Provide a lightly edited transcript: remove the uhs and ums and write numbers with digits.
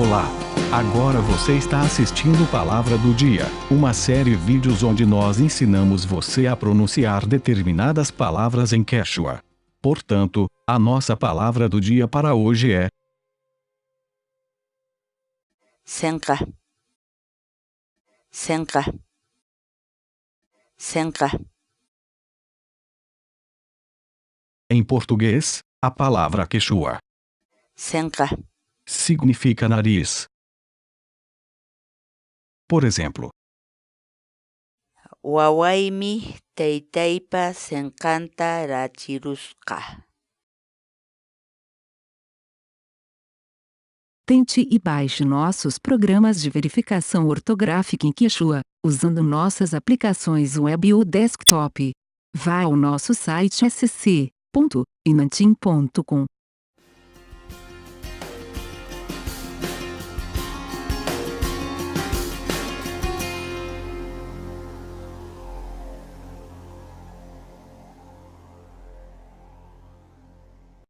Olá! Agora você está assistindo Palavra do Dia, uma série de vídeos onde nós ensinamos você a pronunciar determinadas palavras em Quechua. Portanto, a nossa palavra do dia para hoje é Senka. Senka. Senka. em português, a palavra Quechua Senka. significa nariz. Por exemplo, Wawaimi teiteipa senkanta rachirusqa. Tente e baixe nossos programas de verificação ortográfica em Quechua, usando nossas aplicações web ou desktop. Vá ao nosso site sc.inantim.com.